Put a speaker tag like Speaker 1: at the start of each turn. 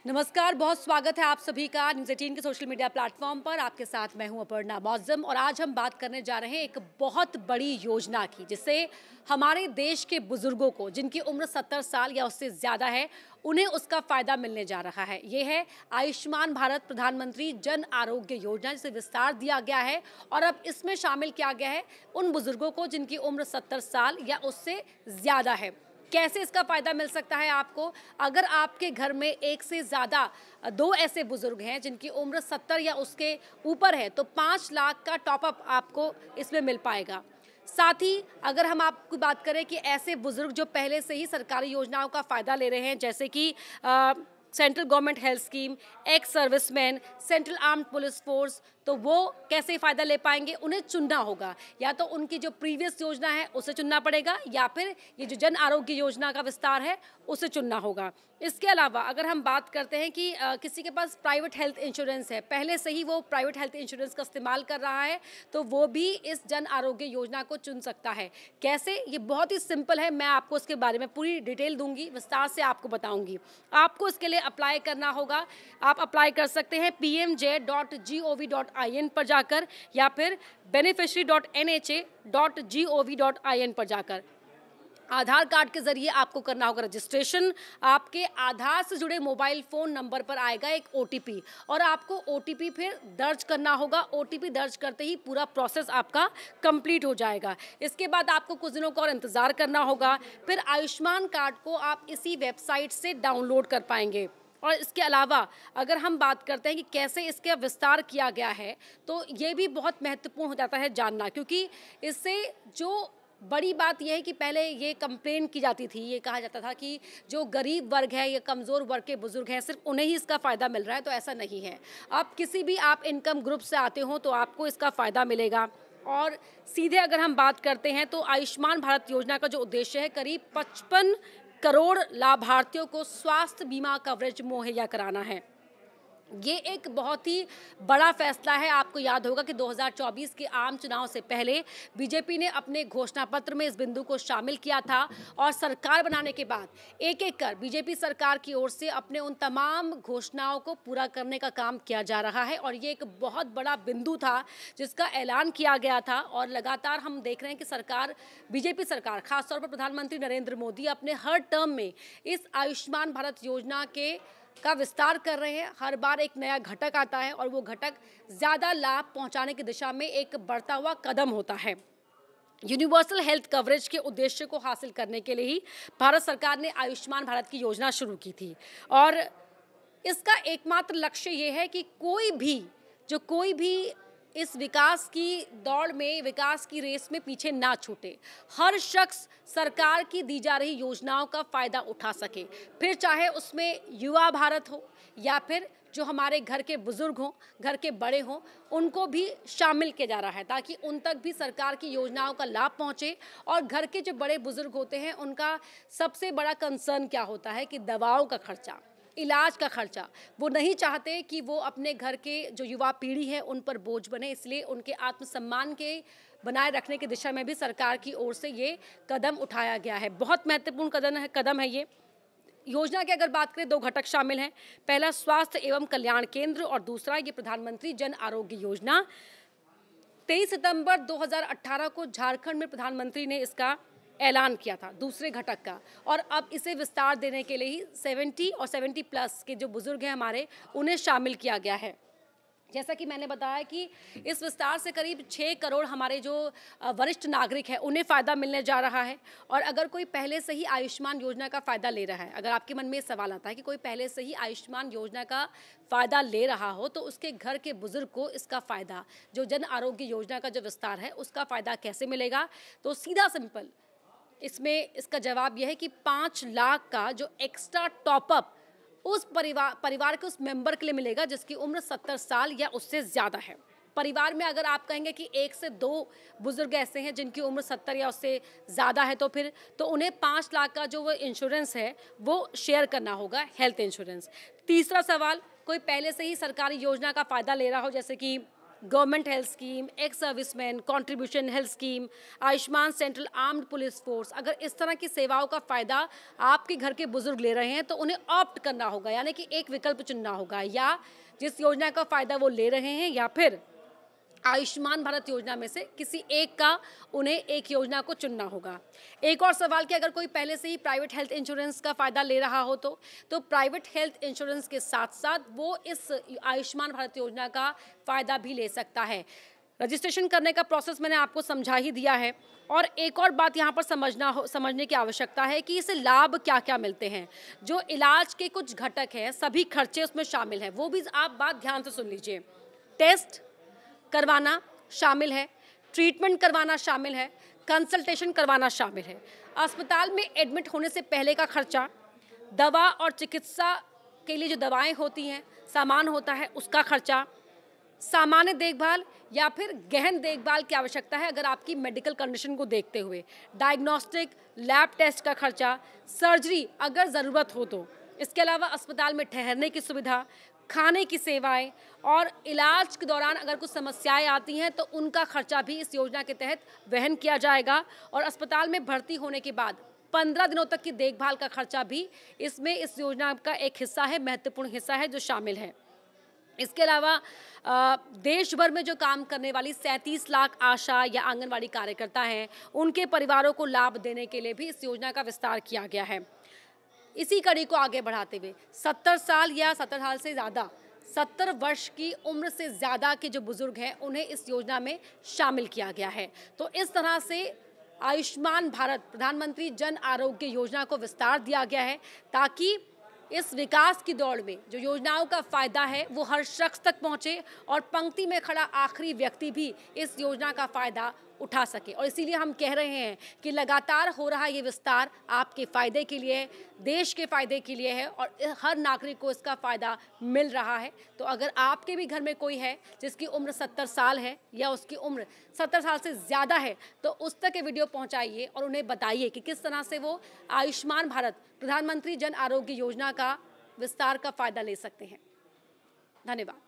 Speaker 1: नमस्कार, बहुत स्वागत है आप सभी का न्यूज़ 18 के सोशल मीडिया प्लेटफॉर्म पर। आपके साथ मैं हूं अपर्णा मौज़म और आज हम बात करने जा रहे हैं एक बहुत बड़ी योजना की, जिससे हमारे देश के बुजुर्गों को, जिनकी उम्र 70 साल या उससे ज़्यादा है, उन्हें उसका फ़ायदा मिलने जा रहा है। ये है आयुष्मान भारत प्रधानमंत्री जन आरोग्य योजना, जिसे विस्तार दिया गया है और अब इसमें शामिल किया गया है उन बुजुर्गों को जिनकी उम्र 70 साल या उससे ज़्यादा है। कैसे इसका फ़ायदा मिल सकता है आपको? अगर आपके घर में एक से ज़्यादा दो ऐसे बुज़ुर्ग हैं जिनकी उम्र 70 या उसके ऊपर है, तो 5 लाख का टॉपअप आपको इसमें मिल पाएगा। साथ ही अगर हम आपकी बात करें कि ऐसे बुज़ुर्ग जो पहले से ही सरकारी योजनाओं का फ़ायदा ले रहे हैं, जैसे कि central government health scheme, ex serviceman, central armed police force, तो वो कैसे फ़ायदा ले पाएंगे? उन्हें चुनना होगा, या तो उनकी जो प्रीवियस योजना है उसे चुनना पड़ेगा, या फिर ये जो जन आरोग्य योजना का विस्तार है उसे चुनना होगा। इसके अलावा अगर हम बात करते हैं कि किसी के पास प्राइवेट हेल्थ इंश्योरेंस है, पहले से ही वो प्राइवेट हेल्थ इंश्योरेंस का इस्तेमाल कर रहा है, तो वो भी इस जन आरोग्य योजना को चुन सकता है। कैसे? ये बहुत ही सिंपल है, मैं आपको इसके बारे में पूरी डिटेल दूंगी, विस्तार से आपको बताऊंगी। आपको इसके लिए अप्लाई करना होगा। आप अप्लाई कर सकते हैं pmj.gov.in पर जाकर, या फिर beneficiary.nha.gov.in पर जाकर। आधार कार्ड के जरिए आपको करना होगा रजिस्ट्रेशन। आपके आधार से जुड़े मोबाइल फ़ोन नंबर पर आएगा एक ओटीपी, और आपको ओटीपी फिर दर्ज करना होगा। ओटीपी दर्ज करते ही पूरा प्रोसेस आपका कंप्लीट हो जाएगा। इसके बाद आपको कुछ दिनों का और इंतज़ार करना होगा। फिर आयुष्मान कार्ड को आप इसी वेबसाइट से डाउनलोड कर पाएंगे। और इसके अलावा अगर हम बात करते हैं कि कैसे इसका विस्तार किया गया है, तो ये भी बहुत महत्वपूर्ण हो जाता है जानना, क्योंकि इससे जो बड़ी बात यह है कि पहले ये कंप्लेन की जाती थी, ये कहा जाता था कि जो गरीब वर्ग है या कमज़ोर वर्ग के बुजुर्ग हैं, सिर्फ उन्हें ही इसका फ़ायदा मिल रहा है, तो ऐसा नहीं है। अब किसी भी आप इनकम ग्रुप से आते हो तो आपको इसका फ़ायदा मिलेगा। और सीधे अगर हम बात करते हैं तो आयुष्मान भारत योजना का जो उद्देश्य है, करीब 55 करोड़ लाभार्थियों को स्वास्थ्य बीमा कवरेज मुहैया कराना है। ये एक बहुत ही बड़ा फैसला है। आपको याद होगा कि 2024 के आम चुनाव से पहले बीजेपी ने अपने घोषणा पत्र में इस बिंदु को शामिल किया था, और सरकार बनाने के बाद एक एक कर बीजेपी सरकार की ओर से अपने उन तमाम घोषणाओं को पूरा करने का काम किया जा रहा है। और ये एक बहुत बड़ा बिंदु था जिसका ऐलान किया गया था, और लगातार हम देख रहे हैं कि सरकार, बीजेपी सरकार, खासतौर पर प्रधानमंत्री नरेंद्र मोदी अपने हर टर्म में इस आयुष्मान भारत योजना का विस्तार कर रहे हैं। हर बार एक नया घटक आता है और वो घटक ज़्यादा लाभ पहुंचाने की दिशा में एक बढ़ता हुआ कदम होता है। यूनिवर्सल हेल्थ कवरेज के उद्देश्य को हासिल करने के लिए ही भारत सरकार ने आयुष्मान भारत की योजना शुरू की थी, और इसका एकमात्र लक्ष्य ये है कि कोई भी इस विकास की दौड़ में, विकास की रेस में पीछे ना छूटे। हर शख्स सरकार की दी जा रही योजनाओं का फ़ायदा उठा सके, फिर चाहे उसमें युवा भारत हो या फिर जो हमारे घर के बुजुर्ग हों, घर के बड़े हों, उनको भी शामिल किया जा रहा है, ताकि उन तक भी सरकार की योजनाओं का लाभ पहुंचे। और घर के जो बड़े बुजुर्ग होते हैं, उनका सबसे बड़ा कंसर्न क्या होता है कि दवाओं का खर्चा, इलाज का खर्चा। वो नहीं चाहते कि वो अपने घर के जो युवा पीढ़ी है उन पर बोझ बने, इसलिए उनके आत्मसम्मान के बनाए रखने की दिशा में भी सरकार की ओर से ये कदम उठाया गया है। बहुत महत्वपूर्ण कदम है ये। योजना की अगर बात करें, 2 घटक शामिल हैं। पहला स्वास्थ्य एवं कल्याण केंद्र, और दूसरा ये प्रधानमंत्री जन आरोग्य योजना। 23 सितंबर 2018 को झारखंड में प्रधानमंत्री ने इसका ऐलान किया था, दूसरे घटक का, और अब इसे विस्तार देने के लिए ही 70 और 70 प्लस के जो बुजुर्ग हैं हमारे, उन्हें शामिल किया गया है। जैसा कि मैंने बताया कि इस विस्तार से करीब 6 करोड़ हमारे जो वरिष्ठ नागरिक हैं उन्हें फ़ायदा मिलने जा रहा है। और अगर कोई पहले से ही आयुष्मान योजना का फ़ायदा ले रहा है, अगर आपके मन में सवाल आता है कि कोई पहले से ही आयुष्मान योजना का फ़ायदा ले रहा हो, तो उसके घर के बुजुर्ग को इसका फ़ायदा, जो जन आरोग्य योजना का जो विस्तार है, उसका फ़ायदा कैसे मिलेगा? तो सीधा सिंपल इसमें इसका जवाब यह है कि 5 लाख का जो एक्स्ट्रा टॉपअप उस परिवार के उस मेंबर के लिए मिलेगा जिसकी उम्र 70 साल या उससे ज़्यादा है। परिवार में अगर आप कहेंगे कि 1 से 2 बुजुर्ग ऐसे हैं जिनकी उम्र 70 या उससे ज़्यादा है, तो उन्हें 5 लाख का जो वो इंश्योरेंस है वो शेयर करना होगा, हेल्थ इंश्योरेंस। तीसरा सवाल, कोई पहले से ही सरकारी योजना का फ़ायदा ले रहा हो, जैसे कि government health scheme, ex serviceman contribution health scheme, Ayushman central armed police force, अगर इस तरह की सेवाओं का फ़ायदा आपके घर के बुजुर्ग ले रहे हैं तो उन्हें ऑप्ट करना होगा, यानी कि एक विकल्प चुनना होगा, या जिस योजना का फ़ायदा वो ले रहे हैं या फिर आयुष्मान भारत योजना में से किसी एक का उन्हें एक योजना को चुनना होगा। एक और सवाल कि अगर कोई पहले से ही प्राइवेट हेल्थ इंश्योरेंस का फ़ायदा ले रहा हो तो प्राइवेट हेल्थ इंश्योरेंस के साथ साथ वो इस आयुष्मान भारत योजना का फ़ायदा भी ले सकता है। रजिस्ट्रेशन करने का प्रोसेस मैंने आपको समझा ही दिया है। और एक और बात यहाँ पर समझने की आवश्यकता है कि इसे लाभ क्या क्या मिलते हैं। जो इलाज के कुछ घटक हैं, सभी खर्चे उसमें शामिल हैं, वो भी आप बात ध्यान से सुन लीजिए। टेस्ट करवाना शामिल है, ट्रीटमेंट करवाना शामिल है, कंसल्टेशन करवाना शामिल है, अस्पताल में एडमिट होने से पहले का खर्चा, दवा और चिकित्सा के लिए जो दवाएं होती हैं, सामान होता है, उसका खर्चा, सामान्य देखभाल या फिर गहन देखभाल की आवश्यकता है अगर आपकी मेडिकल कंडीशन को देखते हुए, डायग्नोस्टिक लैब टेस्ट का खर्चा, सर्जरी अगर ज़रूरत हो तो, इसके अलावा अस्पताल में ठहरने की सुविधा, खाने की सेवाएं और इलाज के दौरान अगर कुछ समस्याएं आती हैं तो उनका खर्चा भी इस योजना के तहत वहन किया जाएगा। और अस्पताल में भर्ती होने के बाद 15 दिनों तक की देखभाल का खर्चा भी इसमें इस योजना का एक हिस्सा है, महत्वपूर्ण हिस्सा है जो शामिल है। इसके अलावा देश भर में जो काम करने वाली 37 लाख आशा या आंगनवाड़ी कार्यकर्ता हैं, उनके परिवारों को लाभ देने के लिए भी इस योजना का विस्तार किया गया है। इसी कड़ी को आगे बढ़ाते हुए 70 साल या 70 साल से ज़्यादा 70 वर्ष की उम्र से ज़्यादा के जो बुजुर्ग हैं उन्हें इस योजना में शामिल किया गया है। तो इस तरह से आयुष्मान भारत प्रधानमंत्री जन आरोग्य योजना को विस्तार दिया गया है ताकि इस विकास की दौड़ में जो योजनाओं का फ़ायदा है वो हर शख्स तक पहुँचे और पंक्ति में खड़ा आखिरी व्यक्ति भी इस योजना का फ़ायदा उठा सके। और इसीलिए हम कह रहे हैं कि लगातार हो रहा ये विस्तार आपके फ़ायदे के लिए है, देश के फ़ायदे के लिए है और हर नागरिक को इसका फ़ायदा मिल रहा है। तो अगर आपके भी घर में कोई है जिसकी उम्र 70 साल है या उसकी उम्र 70 साल से ज़्यादा है तो उस तक ये वीडियो पहुँचाइए और उन्हें बताइए कि किस तरह से वो आयुष्मान भारत प्रधानमंत्री जन आरोग्य योजना का विस्तार का फ़ायदा ले सकते हैं। धन्यवाद।